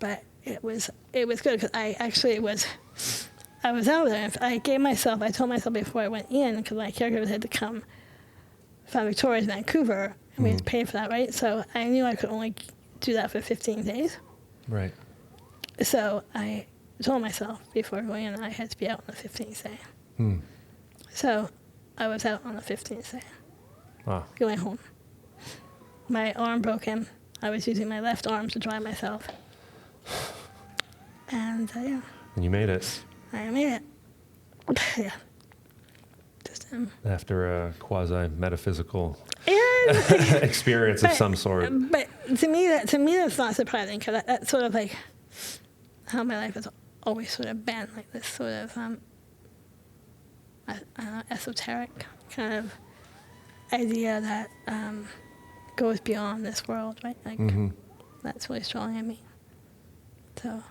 but it was good because I was out there. I told myself before I went in, because my caregivers had to come from Victoria to Vancouver, and we had to pay for that, right? So I knew I could only do that for 15 days. Right. So I told myself before going in I had to be out on the 15th day. So I was out on the 15th day. Wow. Going home. My arm broken. I was using my left arm to dry myself. And yeah. And you made it. I made it. Yeah. Just after a quasi-metaphysical yeah, experience of some sort. But to me that's not surprising, because that's sort of like how my life has always sort of been, like this sort of esoteric kind of idea that goes beyond this world, right? Like that's really strong in me. So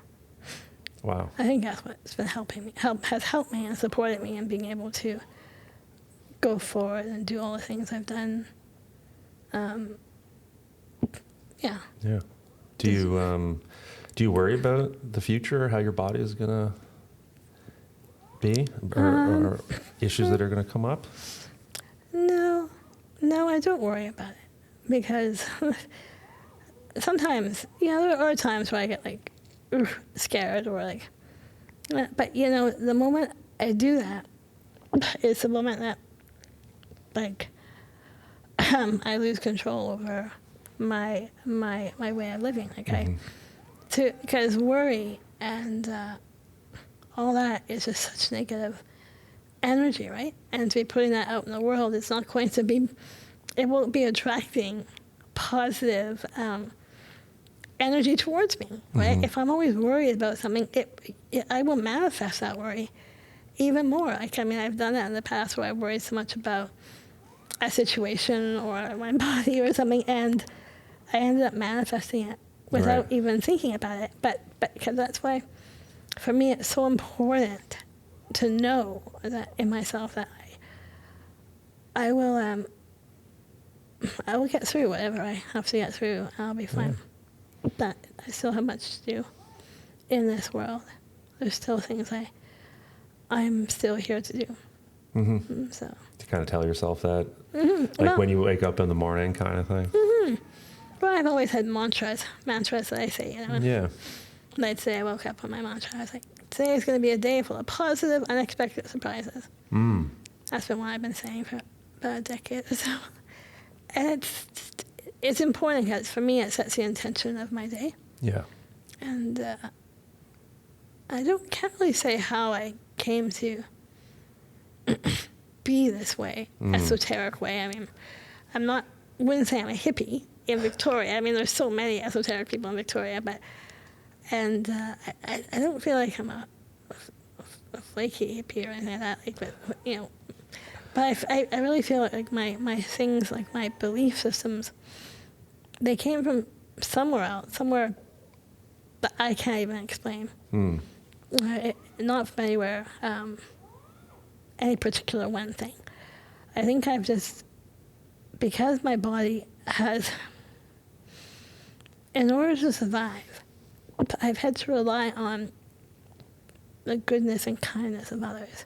wow. I think that's what's been has helped me and supported me in being able to go forward and do all the things I've done. Yeah. Yeah. Do you worry about the future, how your body is gonna be, or issues that are gonna come up? No, I don't worry about it, because sometimes, there are times where I get like scared or like, but the moment I do that, it's the moment that like I lose control over my way of living. Like because worry and all that is just such negative energy, right? And to be putting that out in the world, it won't be attracting positive energy towards me, right? If I'm always worried about something, I will manifest that worry even more. I've done that in the past where I worried so much about a situation or my body or something, and I ended up manifesting it without even thinking about it. But because that's why, for me, it's so important to know that in myself that I will get through whatever I have to get through. I'll be fine. But I still have much to do in this world. There's still things I'm still here to do. So to kind of tell yourself that, when you wake up in the morning, kind of thing. Well, I've always had mantras that I say. Yeah. Like today I woke up with my mantra. I was like, today is going to be a day full of positive, unexpected surprises. That's been what I've been saying for about a decade or so. And it's important because for me it sets the intention of my day. Yeah. And I can't really say how I came to be this way, esoteric way. Wouldn't say I'm a hippie in Victoria. There's so many esoteric people in Victoria, I don't feel like I'm a flaky hippie or anything like that. But I really feel like my things, like my belief systems, they came from somewhere else, somewhere that I can't even explain. Not from anywhere, any particular one thing. I think I've just, because my body has, in order to survive, I've had to rely on the goodness and kindness of others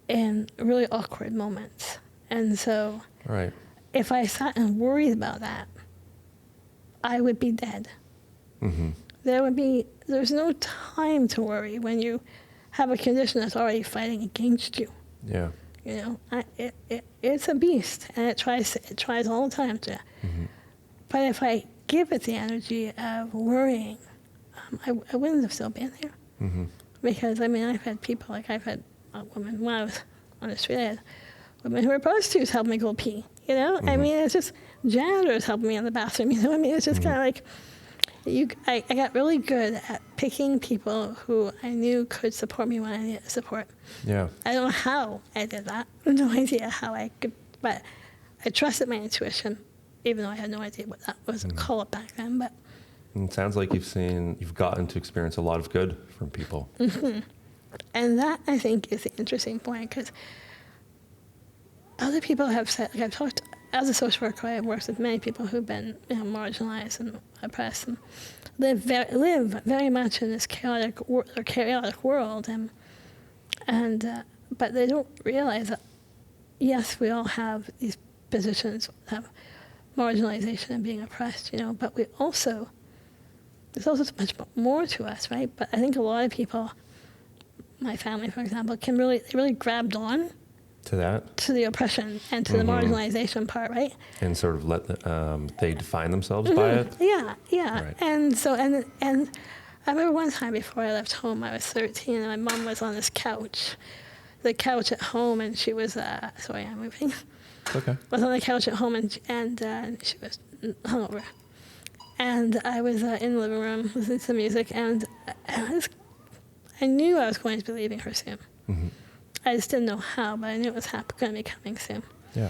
in really awkward moments. And so if I sat and worried about that, I would be dead. There's no time to worry when you have a condition that's already fighting against you. Yeah. It's a beast, and it tries all the time to. But if I give it the energy of worrying, I wouldn't have still been there. Because I've had people, I've had women when I was on the street, I had women who were prostitutes help me go pee. It's just janitors helping me in the bathroom. It's just kind of like. I got really good at picking people who I knew could support me when I needed support. Yeah. I don't know how I did that. I have no idea how I could, but I trusted my intuition, even though I had no idea what that was called back then. But it sounds like you've gotten to experience a lot of good from people. And that, I think, is the interesting point, because other people have said, I've talked as a social worker, I worked with many people who've been marginalized and oppressed and live very much in this chaotic world, and but they don't realize that yes, we all have these positions of marginalization and being oppressed, but there's also so much more to us, right? But I think a lot of people, my family, for example, they really grabbed on to that, to the oppression and to the marginalization part, right? And sort of let they define themselves by it. Yeah. Right. And so and I remember one time before I left home, I was 13, and my mom was on the couch at home, and she was sorry, I'm moving. Okay. Was on the couch at home, and she was hungover, and I was in the living room listening to music, and I knew I was going to be leaving her soon. Mm-hmm. I just didn't know how, but I knew it was going to be coming soon. Yeah.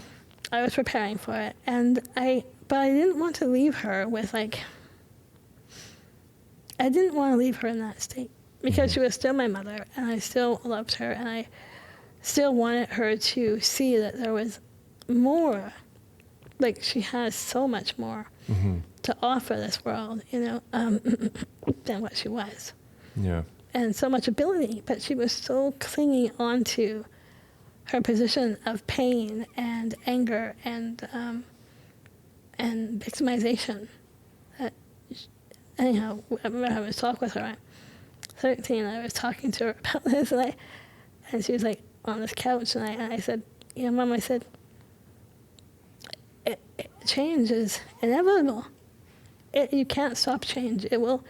I was preparing for it, but I didn't want to leave her with I didn't want to leave her in that state, because she was still my mother, and I still loved her, and I still wanted her to see that there was more, she has so much more to offer this world, than what she was. Yeah. And so much ability, but she was so clinging onto her position of pain and anger and victimization. Anyhow, I remember having a talk with her at 13. I was talking to her about this, and she was on this couch, and I said, Mom, I said, change is inevitable. You can't stop change. It will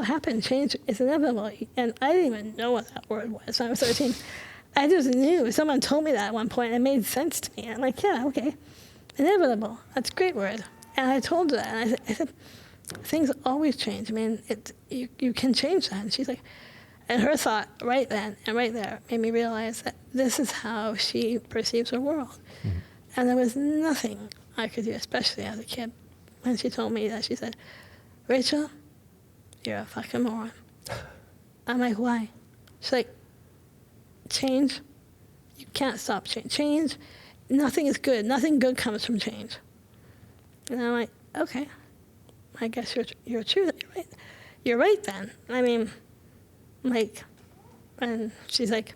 happen. Change is inevitable. And I didn't even know what that word was when I was 13. I just knew. Someone told me that at one point, and it made sense to me. I'm like, yeah, okay. Inevitable. That's a great word. And I told her that, and I said, things always change. I mean, you can change that. And she's like, and her thought right then and right there made me realize that this is how she perceives her world. Mm-hmm. And there was nothing I could do, especially as a kid. When she told me that, she said, Rachel, you're a fucking moron. I'm like, why? She's like, change, you can't stop change. Change, nothing is good. Nothing good comes from change. And I'm like, okay, I guess you're true. You're right. You're right then. I mean, and she's like,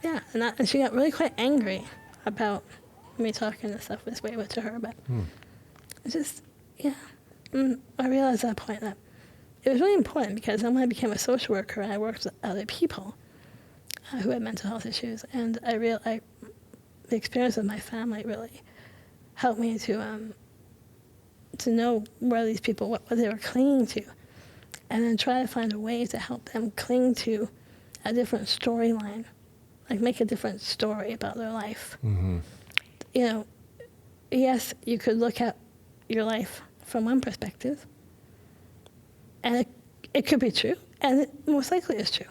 yeah. And she got really quite angry about me talking and stuff this way to her. But it's just, yeah. I realized at that point that it was really important, because then when I became a social worker and I worked with other people who had mental health issues, and I realized the experience of my family really helped me to know where these people, what they were clinging to, and then try to find a way to help them cling to a different storyline, make a different story about their life. Mm-hmm. Yes, you could look at your life from one perspective, and it could be true, and it most likely is true.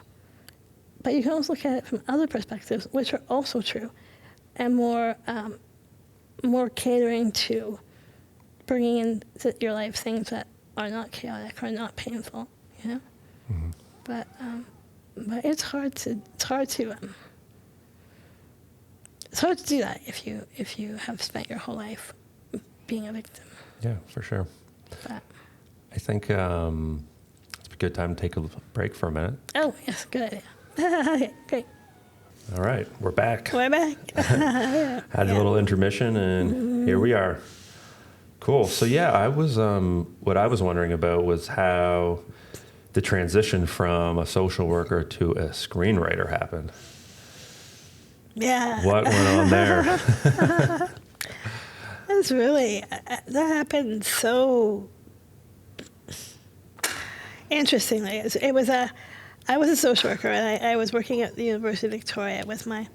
But you can also look at it from other perspectives, which are also true, and more catering to bringing into your life things that are not chaotic, are not painful, Mm-hmm. But it's hard to do that if you have spent your whole life being a victim. Yeah, for sure. But I think it's a good time to take a break for a minute. Oh, yes, good idea. Okay, great. All right, we're back. We're back. Had a little intermission, and here we are. Cool. So yeah, what I was wondering about was how the transition from a social worker to a screenwriter happened. Yeah. What went on there? That's really, that happened so interestingly. I was a social worker, and I was working at the University of Victoria with my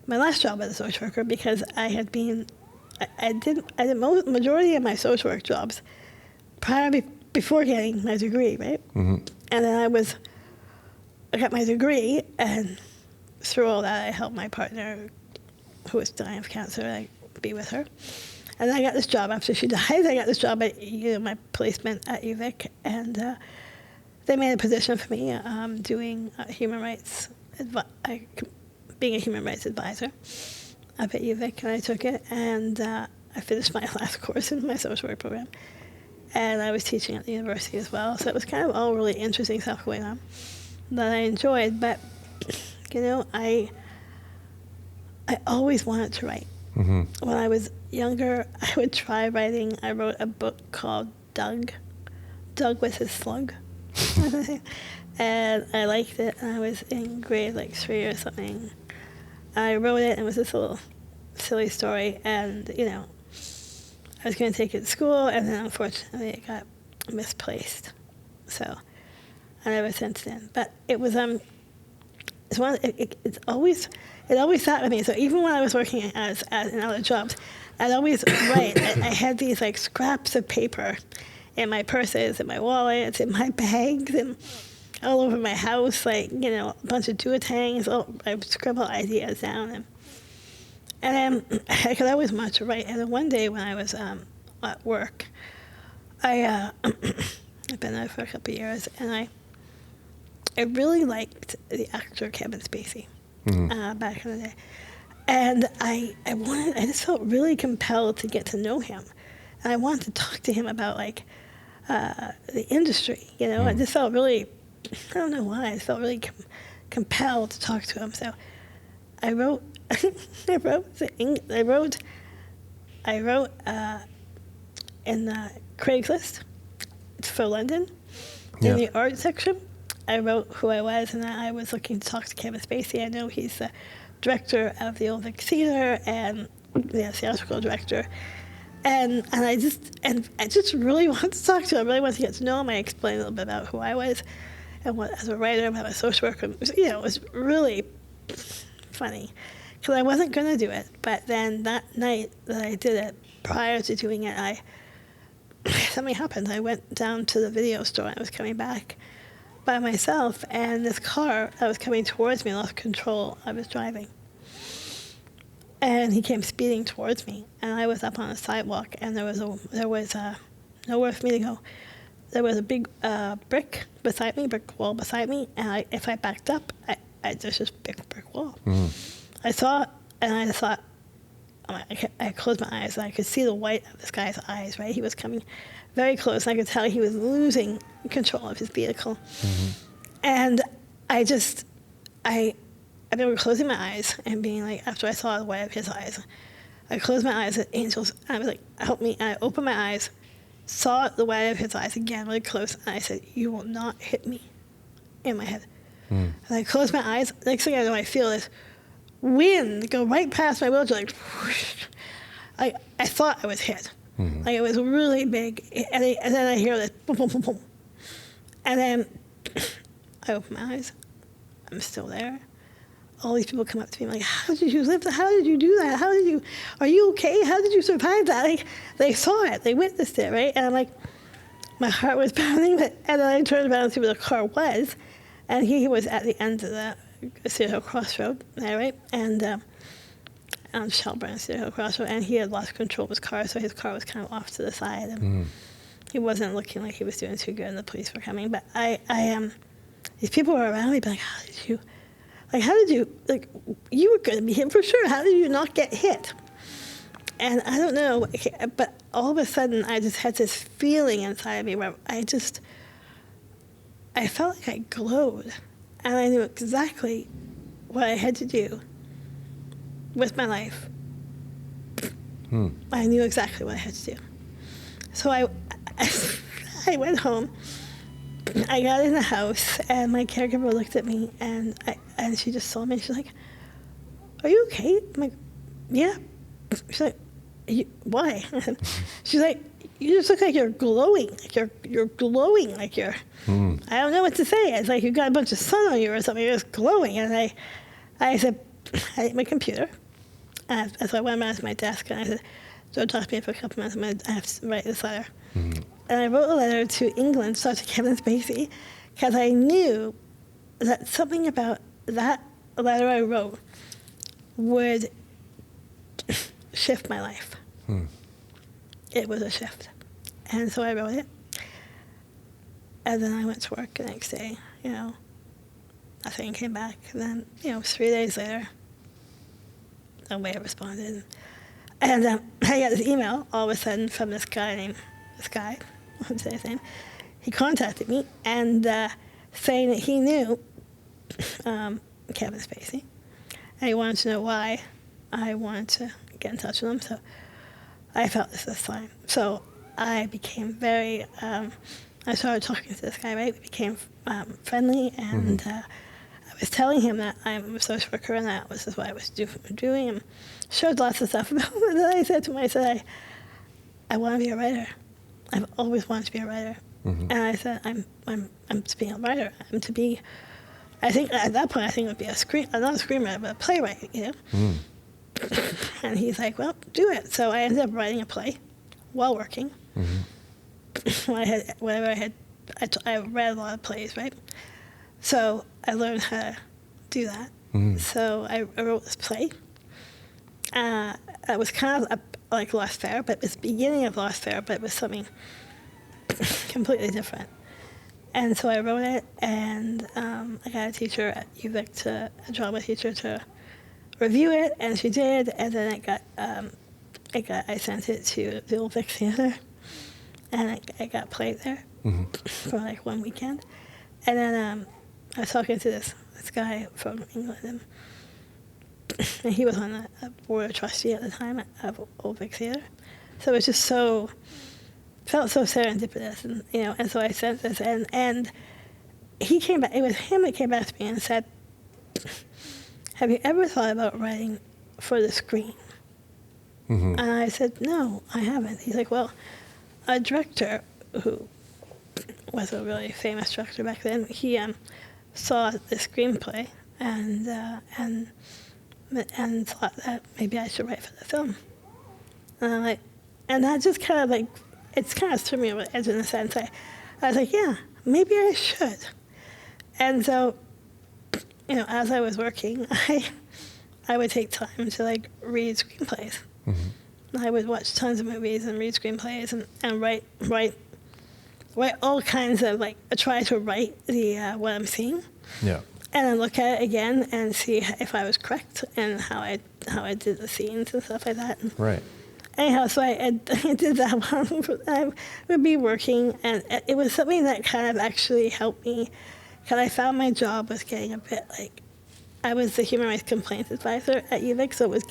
last job as a social worker, because I did majority of my social work jobs before getting my degree, right? Mm-hmm. And then I got my degree, and through all that, I helped my partner, who was dying of cancer, be with her. And then I got this job after she died. I got this job at my placement at UVic, and they made a position for me doing human rights, being a human rights advisor. up at UVic, and I took it, and I finished my last course in my social work program. And I was teaching at the university as well, so it was kind of all really interesting stuff going on that I enjoyed. But, you know, I always wanted to write. Mm-hmm. When I was younger, I would try writing. I wrote a book called Doug. Doug was his slug. And I liked it, and I was in grade like 3 or something. I wrote it, and it was this little silly story, and, you know, I was going to take it to school, and then unfortunately it got misplaced. So I never sent it in. But it was it always sat with me. So even when I was working as in other jobs, I'd always write. I had these like scraps of paper in my purses, in my wallets, in my bags, and all over my house, like, you know, a bunch of duotangs. I would scribble ideas down, and I could always want to write. And then one day when I was at work, I've been there for a couple of years, and I really liked the actor Kevin Spacey back in the day. And I just felt really compelled to get to know him. And I wanted to talk to him about, like, the industry, you know. I just felt really, I don't know why, I just felt really compelled to talk to him. So I wrote in Craigslist for London, in the art section. I wrote who I was, and that I was looking to talk to Kevin Spacey. I know he's the director of the Old Vic Theatre and the theatrical director. And I just really wanted to talk to him. I really wanted to get to know him. I explained a little bit about who I was and what, as a writer, about my social work. It was, you know, it was really funny because I wasn't going to do it. But then that night that I did it, prior to doing it, something happened. I went down to the video store. I was coming back by myself, and this car that was coming towards me lost control. I was driving. And he came speeding towards me, and I was up on a sidewalk, and there was nowhere for me to go. There was a big brick wall beside me, and if I backed up, there's this big brick wall. Mm-hmm. I saw it, and I thought, I closed my eyes, and I could see the white of this guy's eyes, right? He was coming very close, and I could tell he was losing control of his vehicle. Mm-hmm. And I remember closing my eyes and being like, after I saw the white of his eyes, I closed my eyes at Angel's, and I was like, help me. And I opened my eyes, saw the white of his eyes again, really close, and I said, you will not hit me, in my head. Mm. And I closed my eyes. Next thing I know, I feel this wind go right past my wheelchair, like, whoosh. I thought I was hit. Mm-hmm. Like, it was really big. And then I hear this boom, boom, boom, boom. And then I open my eyes. I'm still there. All these people come up to me like, how did you live? How did you do that? Are you okay? How did you survive that? Like, they saw it. They witnessed it, right? And I'm like, my heart was pounding. And then I turned around to see where the car was. And he was at the end of the Cedar Hill Crossroad there, right? And on Shelburne, Cedar Hill Crossroad. And he had lost control of his car, so his car was kind of off to the side. And he wasn't looking like he was doing too good, and the police were coming. But these people were around me, like, how did you, you were going to be hit for sure. How did you not get hit? And I don't know, but all of a sudden, I just had this feeling inside of me where I felt like I glowed. And I knew exactly what I had to do with my life. I knew exactly what I had to do. So I went home. I got in the house, and my caregiver looked at me, and she just saw me. She's like, "Are you okay?" I'm like, "Yeah." She's like, "Why?" She's like, "You just look like you're glowing. Like you're glowing. Like you're." I don't know what to say. It's like you got a bunch of sun on you or something. You're just glowing. And I said, I hit my computer. So I went around to my desk, and I said, "Don't talk to me for a couple minutes. I have to write this letter." Mm-hmm. And I wrote a letter to England, to Dr. Kevin Spacey, because I knew that something about that letter I wrote would shift my life. It was a shift. And so I wrote it. And then I went to work the next day, nothing came back. And then, 3 days later, the way I responded. And I got this email all of a sudden from this guy, I won't say his name. He contacted me and saying that he knew Kevin Spacey, and he wanted to know why I wanted to get in touch with him. So I felt this was a sign. So I became very, I started talking to this guy, right? We became friendly, and I was telling him that I'm a social worker and that this is what I was doing, and showed lots of stuff about it. And then I said to him, I want to be a writer. I've always wanted to be a writer. And I said, I'm to be a writer. I'm to be, I think at that point, I think it would be not a screenwriter, but a playwright, you know? And he's like, well, do it. So I ended up writing a play while working. I read a lot of plays, right? So I learned how to do that. So I wrote this play. It was kind of like Lost Fair, but it was the beginning of Lost Fair, but it was something completely different. And so I wrote it, and I got a teacher at UVic, a drama teacher, to review it, and she did, and then I sent it to the Old Vic Theater, and it got played there for like one weekend. And then I was talking to this guy from England, and he was on the board of trustee at the time of Old Vic Theater. So it was just felt so serendipitous, and you know, and so I sent this, and he came back. It was him that came back to me and said, "Have you ever thought about writing for the screen?" And I said, "No, I haven't." He's like, "Well, a director who was a really famous director back then, he saw the screenplay and thought that maybe I should write for the film." And I'm like, and that just kind of like, it's kind of threw me over the edge in a sense. I was like, yeah, maybe I should. And so, you know, as I was working, I would take time to like read screenplays. I would watch tons of movies and read screenplays and write all kinds of like, try to write the what I'm seeing. Yeah. And then look at it again and see if I was correct and how I did the scenes and stuff like that. Right. Anyhow, so I did that one. I would be working, and it was something that kind of actually helped me, because I found my job was getting a bit like, I was the human rights complaints advisor at UVic, so it's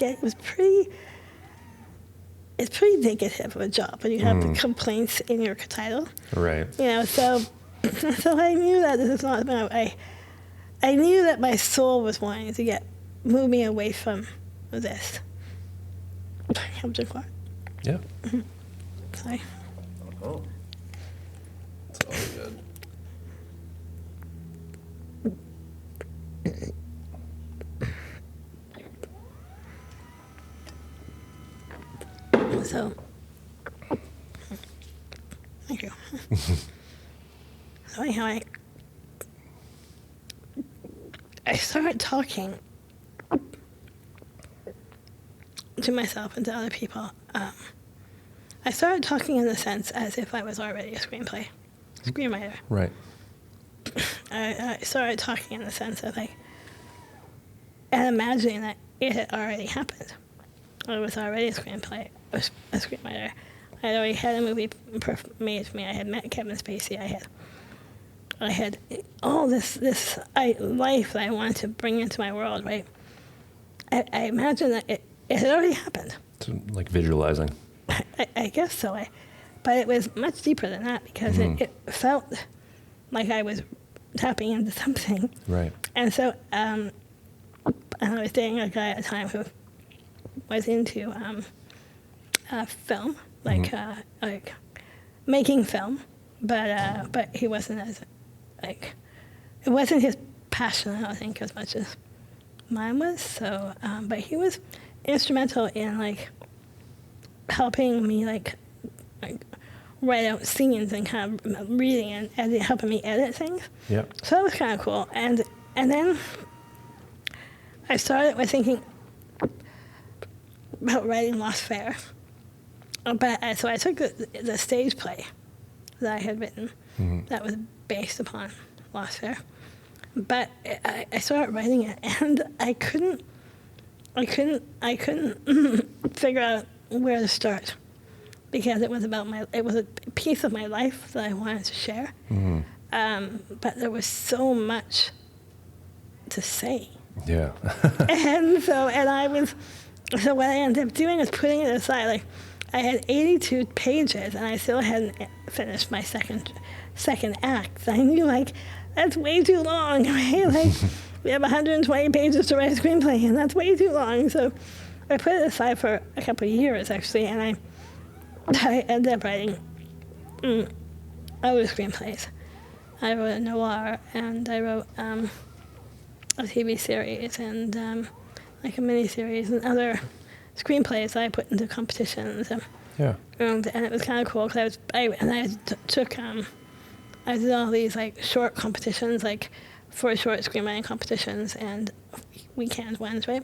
pretty negative of a job when you have the complaints in your title. Right. You know, so I knew that this is not about, I knew that my soul was wanting to move me away from this. I'm drink water. Yeah. Sorry. Oh. It's all good. So, thank you. So anyhow, I started talking to myself and to other people. I started talking in the sense as if I was already a screenwriter. Right. I started talking in the sense of like, and imagining that it had already happened. I was already a screenwriter. I had already had a movie made for me. I had met Kevin Spacey. I had all this life that I wanted to bring into my world. Right. I imagined that it had already happened. So, like visualizing. I guess so. But it was much deeper than that, because it felt like I was tapping into something. Right. And so, and I was dating a guy at the time who was into film, like making film, but he wasn't as like, it wasn't his passion, I don't think, as much as mine was. So, but he was instrumental in like helping me like write out scenes and kind of reading and helping me edit things. Yeah. So that was kind of cool. And then I started with thinking about writing Lost Fair. But so I took the stage play that I had written that was based upon Lost Fair. But I started writing it, and I couldn't I couldn't figure out where to start because it was a piece of my life that I wanted to share. But there was so much to say. Yeah. So what I ended up doing is putting it aside. Like, I had 82 pages, and I still hadn't finished my second act. I knew, like, that's way too long, right? Like, we have 120 pages to write a screenplay, and that's way too long. So I put it aside for a couple of years, actually, and I ended up writing other screenplays. I wrote a noir, and I wrote a TV series, and like a miniseries, and other screenplays that I put into competitions. Yeah. And it was kind of cool because I did all these like short competitions, like for short screenwriting competitions and weekend ones, right?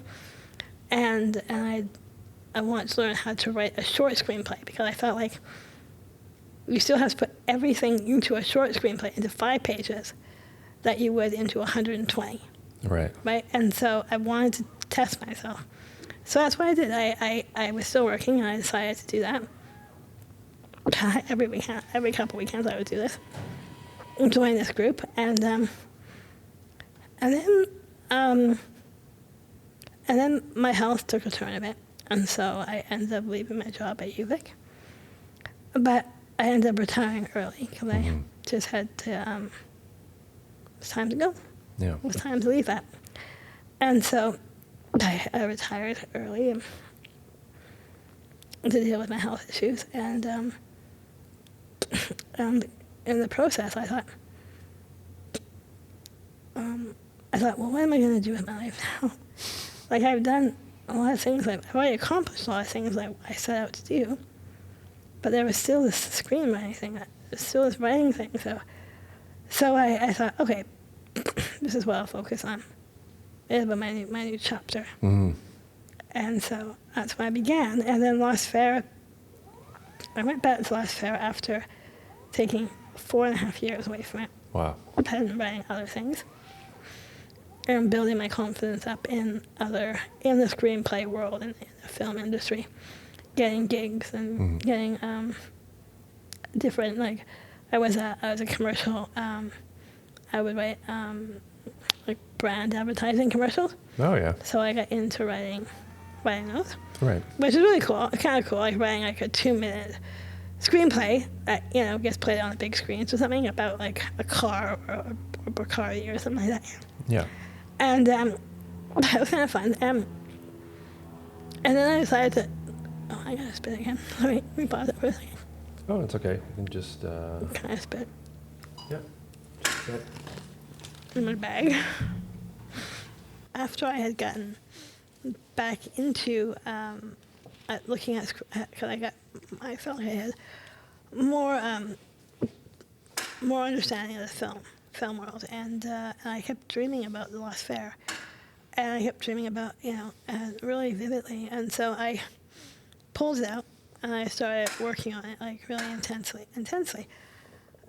And I wanted to learn how to write a short screenplay because I felt like you still have to put everything into a short screenplay, into 5 pages, that you would into 120. Right. Right? And so I wanted to test myself. So that's what I did. I was still working, and I decided to do that. Every weekend, every couple weekends, I would do this. Join this group, and then my health took a turn a bit, and so I ended up leaving my job at UVic. But I ended up retiring early because I just had to. It was time to go. Yeah. It was time to leave that, and so I retired early to deal with my health issues, and in the process, I thought, well, what am I going to do with my life now? Like, I've done a lot of things, I've already accomplished a lot of things that I set out to do, but there was still this screenwriting thing, there was still this writing thing, so I thought, okay, this is what I'll focus on. It was my new chapter. And so that's when I began. And then Lost Fair, I went back to Lost Fair after taking 4.5 years away from it. Wow. And writing other things. And building my confidence up in the screenplay world and in the film industry. Getting gigs and getting different, like, I was a commercial, I would write like brand advertising commercials. Oh, yeah. So I got into writing those. Right. Which is really cool. It's kind of cool, like writing like a 2-minute screenplay that, gets played on the big screens or something about like a car or Bacardi or something like that. Yeah. And that was kind of fun. And then I decided to, I gotta spit again. Let me pause it for a second. Oh, it's okay. You can just. Can I spit? Yeah. Yep. In my bag. After I had gotten back into looking at, because I felt like I had more understanding of the film world, and I kept dreaming about the Lost Fair, and I kept dreaming about really vividly, and so I pulled it out and I started working on it like really intensely,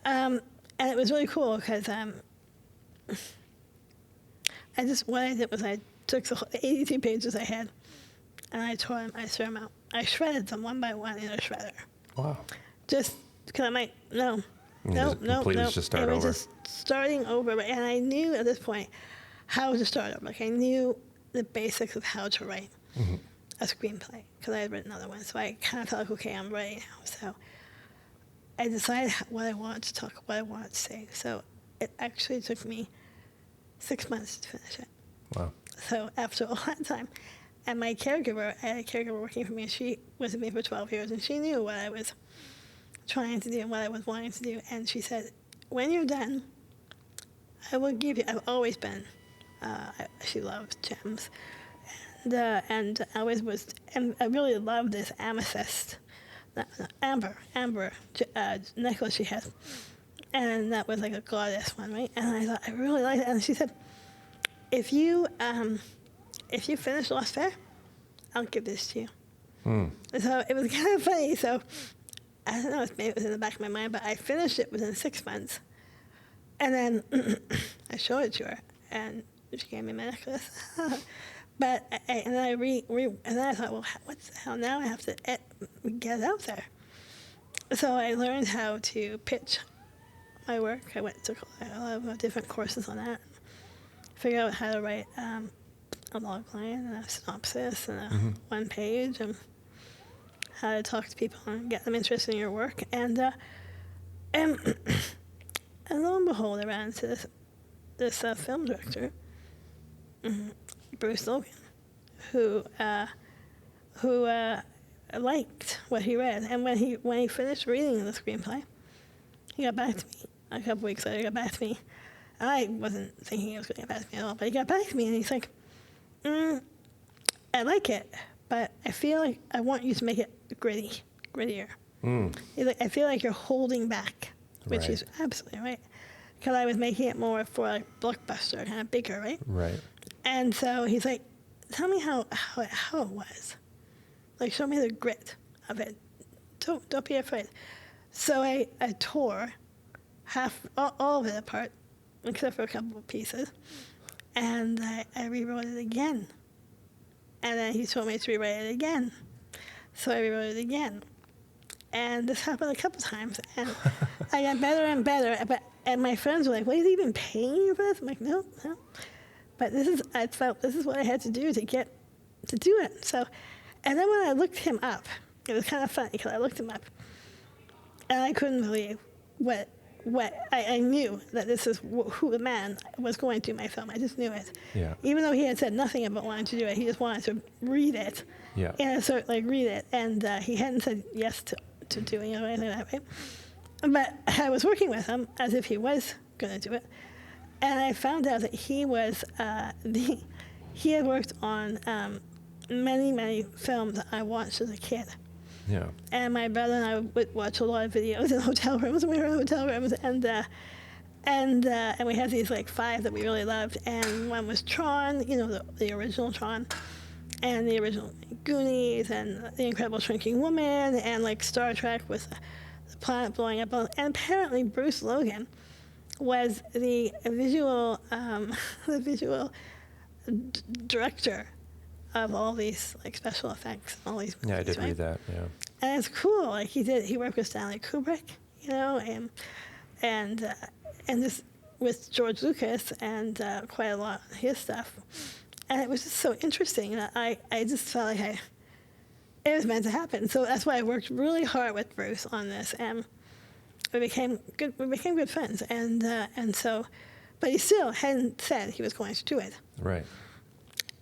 and it was really cool because what I did was I took the 82 pages I had, and I tore them, I threw them out. I shredded them one by one in a shredder. Wow. Just because I might, no. Just start it was over. just starting over, and I knew at this point how to start over. Like, I knew the basics of how to write a screenplay because I had written another one. So I kind of felt like, okay, I'm ready now. So I decided what I wanted to talk, what I wanted to say. So it actually took me 6 months to finish it. Wow. So after all that time, and my caregiver, I had a caregiver working for me, and she was with me for 12 years, and she knew what I was trying to do and what I was wanting to do. And she said, when you're done, I will give you, I've always been, she loves gems. And I always was, and I really love this amethyst, amber necklace she has. And that was like a goddess one, right? And I thought, I really like it. And she said, if you finish Lost Fair, I'll give this to you. So it was kind of funny. So I don't know, maybe it was in the back of my mind, but I finished it within 6 months. And then I showed it to her, and she gave me my necklace. but and then I thought, well, what the hell? Now I have to get it out there. So I learned how to pitch my work. I went to a lot of different courses on that. Figure out how to write a log line and a synopsis and a one page, and how to talk to people and get them interested in your work. And lo and behold, I ran into this film director, Bruce Logan, who liked what he read. And when he finished reading the screenplay, he got back to me a couple weeks later. He got back to me. I wasn't thinking he was going to get back to me at all, but he got back to me and he's like, I like it, but I feel like I want you to make it grittier. He's like, I feel like you're holding back, which Right. is absolutely right. Because I was making it more for like blockbuster, kind of bigger, right? Right. And so he's like, tell me how it was. Like, show me the grit of it. Don't be afraid. So I tore all of it apart, except for a couple of pieces. And I rewrote it again. And then he told me to rewrite it again. So I rewrote it again. And this happened a couple times. And I got better and better. And my friends were like, well, is he even paying you for this? I'm like, no. But I felt this is what I had to do to do it. So, and then when I looked him up, it was kind of funny because I looked him up. And I couldn't believe what I knew that this is who the man was going to do my film. I just knew it. Yeah. Even though he had said nothing about wanting to do it, he just wanted to read it. Yeah. And read it. And he hadn't said yes to doing it or anything like that, right? But I was working with him as if he was going to do it. And I found out that he was he had worked on many, many films that I watched as a kid. Yeah. And my brother and I would watch a lot of videos in hotel rooms, and we were in hotel rooms, and we had these like 5 that we really loved, and one was Tron, the original Tron, and the original Goonies, and The Incredible Shrinking Woman, and like Star Trek with the planet blowing up, and apparently Bruce Logan was the visual director of all these like special effects and all these movies, Yeah, I did right? read that. Yeah. And it's cool. Like he worked with Stanley Kubrick, and just with George Lucas, and quite a lot of his stuff. And it was just so interesting. And I just felt like it was meant to happen. So that's why I worked really hard with Bruce on this, and we became good friends. And so, but he still hadn't said he was going to do it. Right.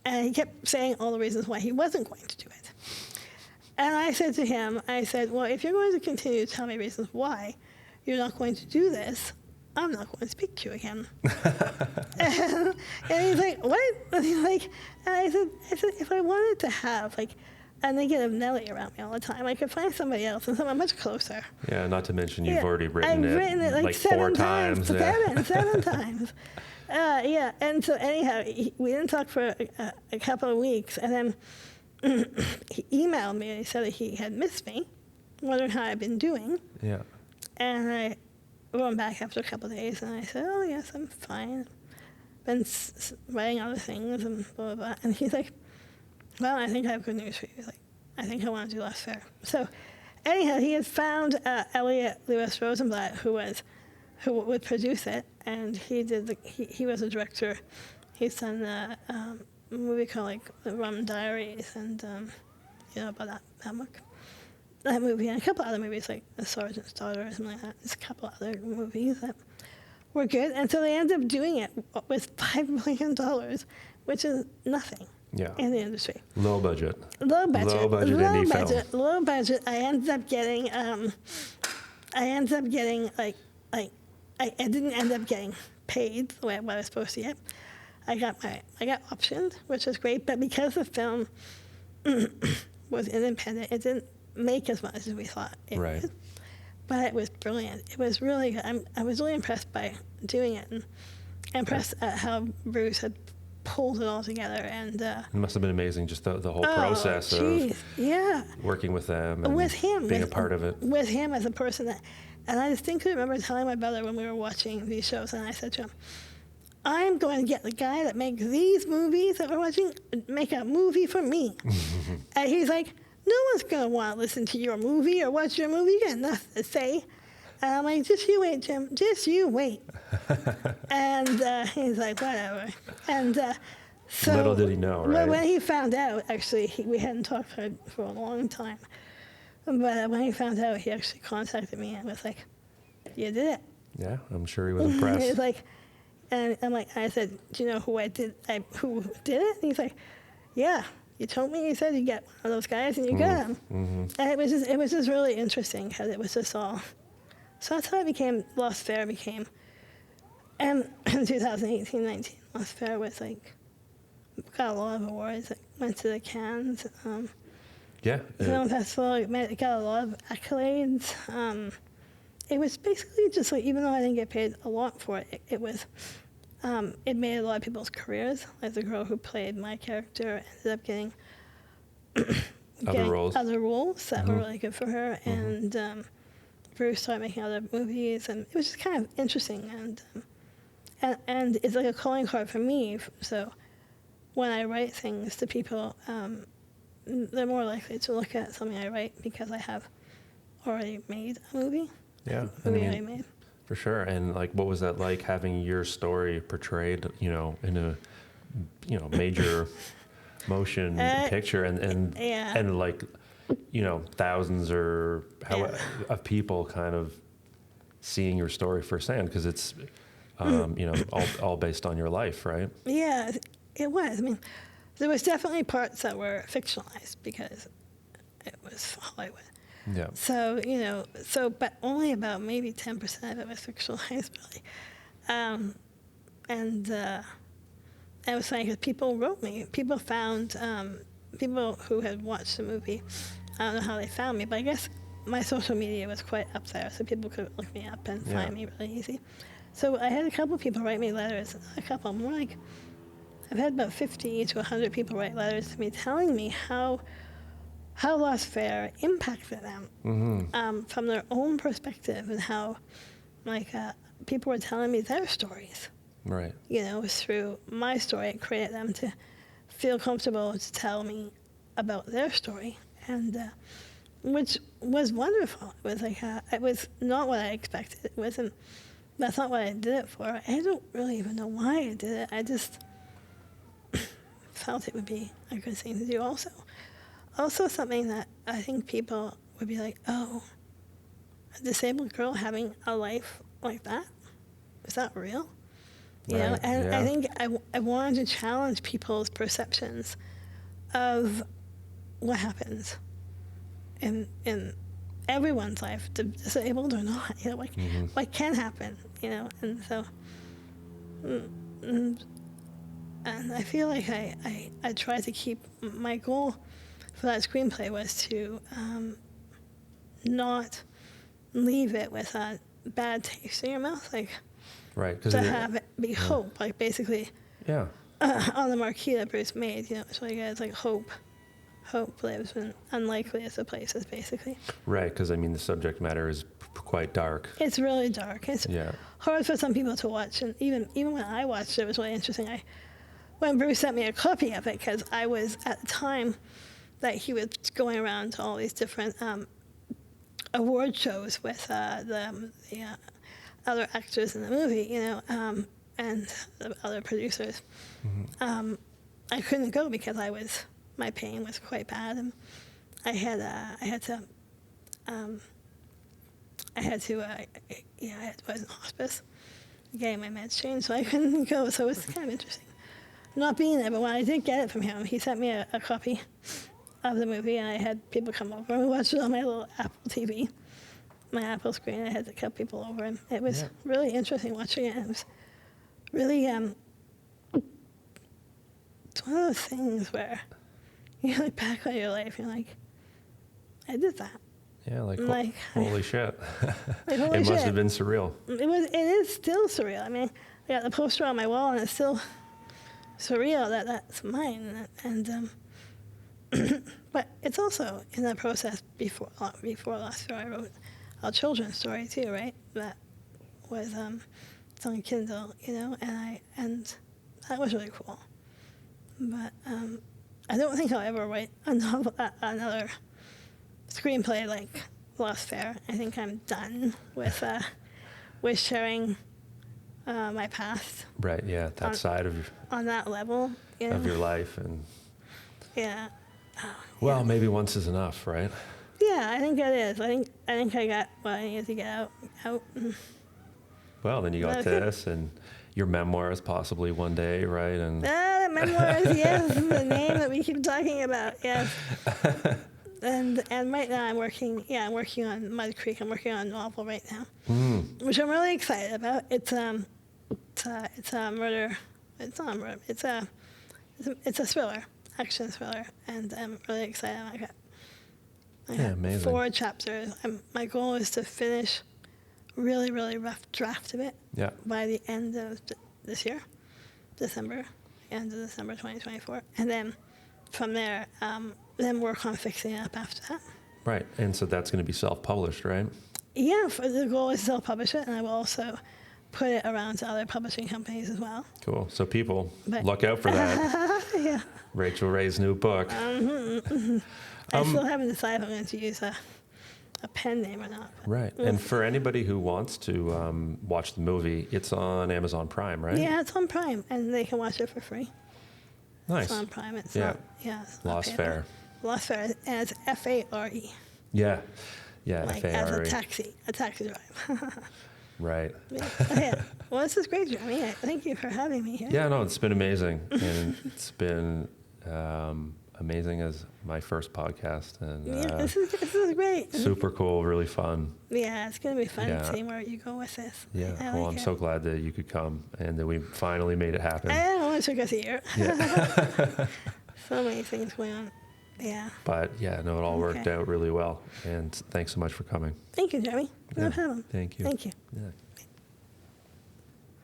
And he kept saying all the reasons why he wasn't going to do it. And I said to him, well, if you're going to continue to tell me reasons why you're not going to do this, I'm not going to speak to you again. and he's like, what? And he's like, and I said, if I wanted to have like a negative Nelly around me all the time, I could find somebody else and someone much closer. Yeah, not to mention you've already I've written it like 4 times. Yeah. Seven times. And so anyhow, we didn't talk for a couple of weeks, and then he emailed me and he said that he had missed me, wondering how I'd been doing. Yeah. And I wrote him back after a couple of days, and I said, oh, yes, I'm fine. Been writing other things and blah, blah, blah. And he's like, well, I think I have good news for you. He's like, I think I want to do Last Fair. So anyhow, he had found Elliot Lewis Rosenblatt, who would produce it, and he was a director. He's done a movie called like The Rum Diaries, and about that movie, and a couple other movies like The Sergeant's Daughter or something like that. There's a couple other movies that were good, and so they ended up doing it with $5 million, which is nothing. Yeah. In the industry. Low budget. Low budget indie film. Low budget. I ended up getting like I didn't end up getting paid the way I was supposed to get. I got optioned, which was great, but because the film was independent, it didn't make as much as we thought it would. But it was brilliant. It was really good. I was really impressed by doing it, and impressed at how Bruce had pulled it all together. And it must have been amazing, just the whole process of working with them and with him, being a part of it. With him as a person and I distinctly remember telling my brother when we were watching these shows, and I said to him, I'm going to get the guy that makes these movies that we're watching, make a movie for me. And he's like, no one's going to want to listen to your movie or watch your movie. You got nothing to say. And I'm like, just you wait, Jim. Just you wait. And he's like, whatever. And so Little did he know, right? When he found out, actually, we hadn't talked for a long time. But when he found out, he actually contacted me and was like, you did it. Yeah, I'm sure he was impressed. He's like, and I'm like, I said, do you know who who did it? And he's like, yeah, you told me. You said you get one of those guys, and you got him. And it was just really interesting because it was just all. So that's how Lost Fair became. And in 2018-19, Lost Fair was like, got a lot of awards. It went to the Cannes. Yeah. Film Festival. It got a lot of accolades. It was basically just like, even though I didn't get paid a lot for it, it was, it made a lot of people's careers. Like the girl who played my character ended up getting other roles that were really good for her. And Bruce started making other movies, and it was just kind of interesting. And it's like a calling card for me. So when I write things to people, they're more likely to look at something I write because I have already made a movie. Yeah, I made. For sure. And like, what was that like, having your story portrayed, in a, major motion picture, and like, thousands of people kind of seeing your story firsthand, because it's, all based on your life, right? Yeah, it was. I mean, there was definitely parts that were fictionalized because it was Hollywood. Yeah. So, but only about maybe 10% of it was fictionalized, really. And it was funny because people wrote me. People found, people who had watched the movie, I don't know how they found me, but I guess my social media was quite up there, so people could look me up and find me really easy. So I had a couple of people write me letters, more like, I've had about 50 to 100 people write letters to me telling me how Lost Fair impacted them from their own perspective, and how, people were telling me their stories. Right. Through my story, it created them to feel comfortable to tell me about their story, and which was wonderful. It was it was not what I expected. That's not what I did it for. I don't really even know why I did it. I just felt it would be a good thing to do also something that I think people would be like, oh, a disabled girl having a life like that? Is that real? I think I wanted to challenge people's perceptions of what happens in everyone's life, disabled or not. What can happen, and so, and I feel like I tried to keep, my goal for that screenplay was to not leave it with a bad taste in your mouth, right, to have it be hope, basically. Yeah. On the marquee that Bruce made, it's like, it's like hope lives when unlikeliest of places, basically. Right, because the subject matter is quite dark. It's really dark. It's hard for some people to watch, and even when I watched it, it was really interesting. When Bruce sent me a copy of it, because I was at the time that he was going around to all these different award shows with the other actors in the movie, and the other producers. I couldn't go because my pain was quite bad, and I was in hospice, getting my meds changed, so I couldn't go. So it was kind of interesting not being there. But when I did get it from him, he sent me a copy of the movie, and I had people come over and watch it on my little Apple TV, my Apple screen. I had a couple people over, and it was really interesting watching it. It was really it's one of those things where you look back on your life, you're like, I did that. Yeah, holy shit. Holy it shit. must have been surreal. It is still surreal. I got the poster on my wall, and it's still surreal that that's mine. And but it's also in the process before Lost Fair, I wrote a children's story too, right? That was it's on Kindle, and that was really cool. But I don't think I'll ever write another screenplay like Lost Fair. I think I'm done with sharing my past. Right. Yeah. That side of on that level, of your life, and yeah. Well, maybe once is enough, right? Yeah, I think it is. I think I got what I needed to get out. Well, then you got this and your memoirs possibly one day, right? And the memoirs, yes, the name that we keep talking about, yes. And right now I'm working on Mud Creek. I'm working on a novel right now, which I'm really excited about. It's a murder. It's not a murder. It's a thriller, action thriller, and I'm really excited about it. I got amazing. 4 chapters. My goal is to finish really, really rough draft of it by the end of this year, end of December 2024. And then from there, then work on fixing it up after that. Right. And so that's going to be self-published, right? Yeah, the goal is to self-publish it, and I will also put it around to other publishing companies as well. Cool. So people, look out for that. Yeah. Rachel Reaugh's new book. I still haven't decided if I'm going to use a pen name or not. Right. And for anybody who wants to watch the movie, it's on Amazon Prime, right? Yeah, it's on Prime, and they can watch it for free. Nice. It's on Prime. It's Yeah. not. Yeah. It's not Lost paid Fair. for. Lost Fair, and it's FARE. Yeah. Yeah. Like FARE. as a taxi drive. Right. Yeah. Well, this is great, Jeremy. Thank you for having me here. Yeah, no, it's been amazing. And it's been amazing as my first podcast. And Yeah, this is great. super cool, really fun. Yeah, it's going to be fun Yeah. seeing where you go with this. Yeah, I well, like I'm it. so glad that you could come and that we finally made it happen. I know, it took us a year. Yeah. So many things going on. Yeah. But yeah, no, it all worked Okay. out really well. And thanks so much for coming. Thank you, Jeremy. No Yeah, problem. thank you. Thank you. Yeah.